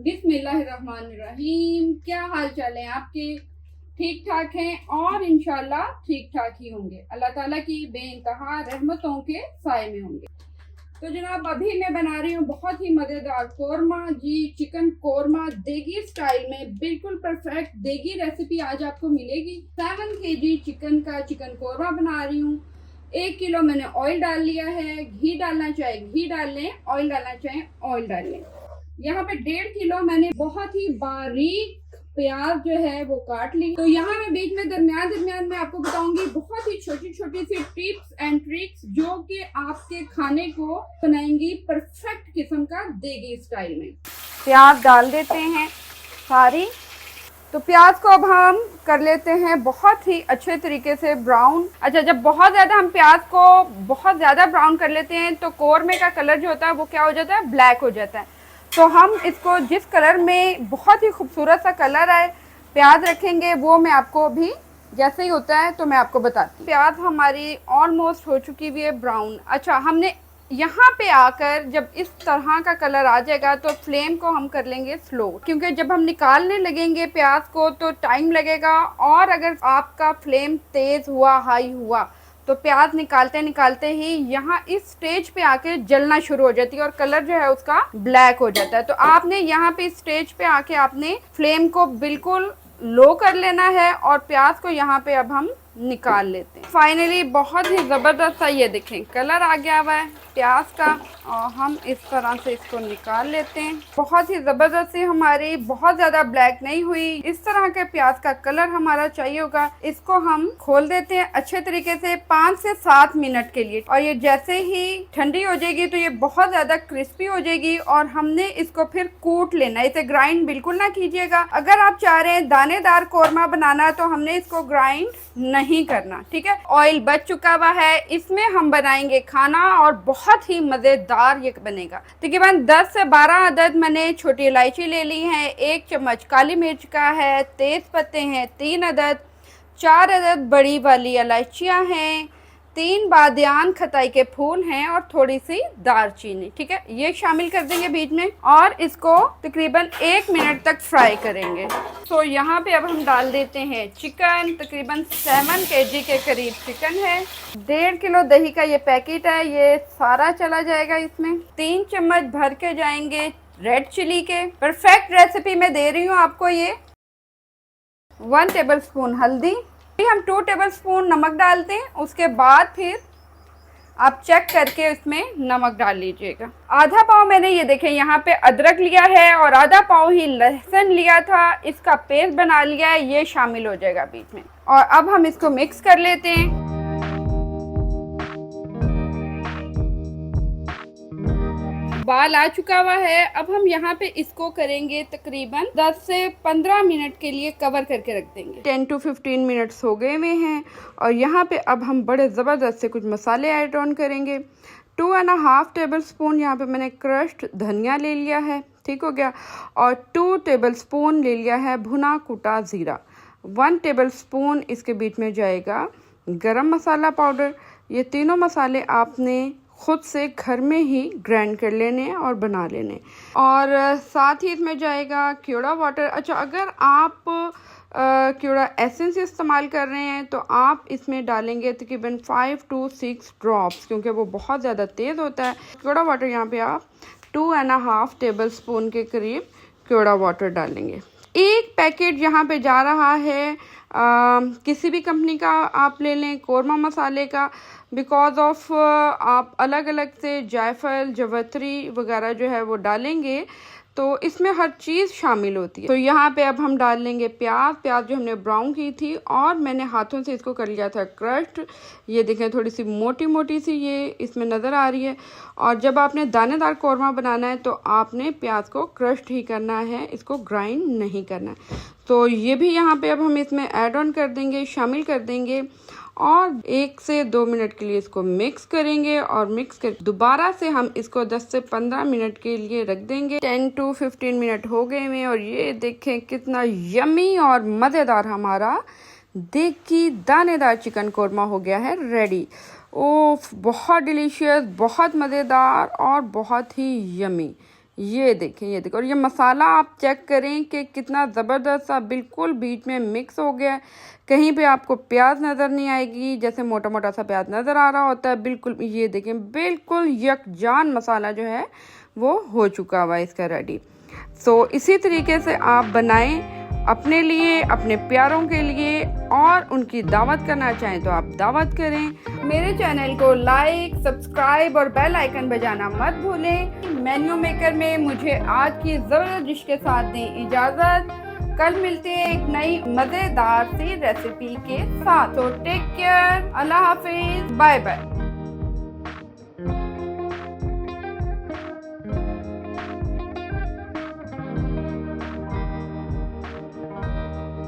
बिस्मिल्लाहिर्रहमानिर्रहीम। क्या हाल चाल है आपके? ठीक ठाक हैं और इंशाल्लाह ठीक ठाक ही होंगे। अल्लाह ताला की बेइंतहा रहमतों के साए में होंगे। तो जनाब अभी मैं बना रही हूँ बहुत ही मज़ेदार कोरमा जी, चिकन कोरमा देगी स्टाइल में। बिल्कुल परफेक्ट देगी रेसिपी आज आपको मिलेगी। 7 kg चिकन का चिकन कोरमा बना रही हूँ। 1 किलो मैंने ऑयल डाल लिया है। घी डालना चाहे घी डाल लें, ऑयल डालना चाहे ऑयल डाल लें। यहाँ पे 1.5 किलो मैंने बहुत ही बारीक प्याज जो है वो काट ली। तो यहाँ मैं बीच में दरमियान में आपको बताऊंगी बहुत ही छोटी छोटी सी टिप्स एंड ट्रिक्स जो कि आपके खाने को बनाएंगी परफेक्ट किस्म का देगी स्टाइल में। प्याज डाल देते हैं सारी। तो प्याज को अब हम कर लेते हैं बहुत ही अच्छे तरीके से ब्राउन। अच्छा, जब बहुत ज़्यादा हम प्याज को बहुत ज़्यादा ब्राउन कर लेते हैं तो कोरमे का कलर जो होता है वो क्या हो जाता है, ब्लैक हो जाता है। तो हम इसको जिस कलर में बहुत ही खूबसूरत सा कलर आए प्याज रखेंगे, वो मैं आपको अभी जैसे ही होता है तो मैं आपको बताती हूँ। प्याज हमारी ऑलमोस्ट हो चुकी हुई है ब्राउन। अच्छा, हमने यहाँ पे आकर जब इस तरह का कलर आ जाएगा तो फ्लेम को हम कर लेंगे स्लो, क्योंकि जब हम निकालने लगेंगे प्याज को तो टाइम लगेगा। और अगर आपका फ्लेम तेज हुआ, हाई हुआ, तो प्याज निकालते निकालते ही यहाँ इस स्टेज पे आके जलना शुरू हो जाती है और कलर जो है उसका ब्लैक हो जाता है। तो आपने यहाँ पे इस स्टेज पे आके आपने फ्लेम को बिल्कुल लो कर लेना है और प्याज को यहाँ पे अब हम निकाल लेते हैं। फाइनली बहुत ही ज़बरदस्त सा ये देखें कलर आ गया हुआ है प्याज का, और हम इस तरह से इसको निकाल लेते हैं। बहुत ही ज़बरदस्त सी हमारी बहुत ज़्यादा ब्लैक नहीं हुई, इस तरह के प्याज का कलर हमारा चाहिए होगा। इसको हम खोल देते हैं अच्छे तरीके से 5 से 7 मिनट के लिए, और ये जैसे ही ठंडी हो जाएगी तो ये बहुत ज़्यादा क्रिस्पी हो जाएगी और हमने इसको फिर कूट लेना है। इसे ग्राइंड बिल्कुल ना कीजिएगा। अगर आप चाह रहे हैं दानेदार कोरमा बनाना तो हमने इसको ग्राइंड नहीं करना, ठीक है। ऑयल बच चुका हुआ है, इसमें हम बनाएंगे खाना और बहुत ही मज़ेदार ये बनेगा। तकरीबन 10 से 12 अदद मैंने छोटी इलायची ले ली है, 1 चम्मच काली मिर्च का है, तेज पत्ते हैं 3 अदद, 4 अदद बड़ी वाली इलायचियाँ हैं, 3 बादियान खताई के फूल हैं और थोड़ी सी दालचीनी, ठीक है। ये शामिल कर देंगे बीच में और इसको तकरीबन 1 मिनट तक फ्राई करेंगे। तो यहाँ पे अब हम डाल देते हैं चिकन। तकरीबन 7 kg के करीब चिकन है। 1.5 किलो दही का ये पैकेट है, ये सारा चला जाएगा इसमें। 3 चम्मच भर के जाएंगे रेड चिली के। परफेक्ट रेसिपी में दे रही हूँ आपको ये। 1 टेबल स्पून हल्दी, हम 2 टेबल स्पून नमक डालते हैं। उसके बाद फिर आप चेक करके इसमें नमक डाल लीजिएगा। आधा पाव मैंने ये देखें यहाँ पे अदरक लिया है और आधा पाव ही लहसुन लिया था, इसका पेस्ट बना लिया है, ये शामिल हो जाएगा बीच में। और अब हम इसको मिक्स कर लेते हैं। बाल आ चुका हुआ है। अब हम यहाँ पे इसको करेंगे तकरीबन 10 से 15 मिनट के लिए कवर करके रख देंगे। 10 to 15 मिनट्स हो गए हुए हैं और यहाँ पे अब हम बड़े ज़बरदस्त से कुछ मसाले ऐड ऑन करेंगे। 2.5 टेबल स्पून यहाँ पे मैंने क्रश्ड धनिया ले लिया है, ठीक हो गया। और 2 टेबल स्पून ले लिया है भुना कुटा ज़ीरा। 1 टेबल स्पून इसके बीच में जाएगा गरम मसाला पाउडर। ये तीनों मसाले आपने खुद से घर में ही ग्राइंड कर लेने हैं और बना लेने। और साथ ही इसमें जाएगा क्योड़ा वाटर। अच्छा, अगर आप क्योड़ा एसेंस इस्तेमाल कर रहे हैं तो आप इसमें डालेंगे तकरीबन 5 to 6 ड्रॉप्स, क्योंकि वो बहुत ज़्यादा तेज़ होता है। क्योड़ा वाटर यहाँ पे आप 2.5 टेबल स्पून के करीब क्योड़ा वाटर डालेंगे। एक पैकेट यहाँ पे जा रहा है किसी भी कंपनी का आप ले लें कोरमा मसाले का, बिकॉज ऑफ आप अलग अलग से जायफल जवत्री वगैरह जो है वो डालेंगे तो इसमें हर चीज़ शामिल होती है। तो यहाँ पे अब हम डाल लेंगे प्याज जो हमने ब्राउन की थी और मैंने हाथों से इसको कर लिया था क्रश्ड। ये देखें थोड़ी सी मोटी मोटी सी ये इसमें नज़र आ रही है। और जब आपने दानेदार कौरमा बनाना है तो आपने प्याज को क्रश्ड ही करना है, इसको ग्राइंड नहीं करना है। तो ये भी यहाँ पे अब हम इसमें ऐड ऑन कर देंगे, शामिल कर देंगे और 1 से 2 मिनट के लिए इसको मिक्स करेंगे। और मिक्स कर दोबारा से हम इसको 10 से 15 मिनट के लिए रख देंगे। 10 to 15 मिनट हो गए हैं और ये देखें कितना यमी और मज़ेदार हमारा देगी दानेदार चिकन कोरमा हो गया है रेडी। ओह, बहुत डिलीशियस, बहुत मज़ेदार और बहुत ही यमी। ये देखें, ये देखो। और ये मसाला आप चेक करें कि कितना ज़बरदस्त सा बिल्कुल बीच में मिक्स हो गया है। कहीं पे आपको प्याज नज़र नहीं आएगी, जैसे मोटा मोटा सा प्याज नज़र आ रहा होता है। बिल्कुल ये देखें, बिल्कुल यकजान मसाला जो है वो हो चुका हुआ है इसका रेडी। सो इसी तरीके से आप बनाएं अपने लिए, अपने प्यारों के लिए, और उनकी दावत करना चाहें तो आप दावत करें। मेरे चैनल को लाइक, सब्सक्राइब और बेल आइकन बजाना मत भूलें। मेन्यू मेकर में मुझे आज की ज़बरदस्त डिश के साथ दें इजाज़त। कल मिलते हैं एक नई मज़ेदार सी रेसिपी के साथ। तो टेक केयर, अल्लाह हाफिज़, बाय बाय।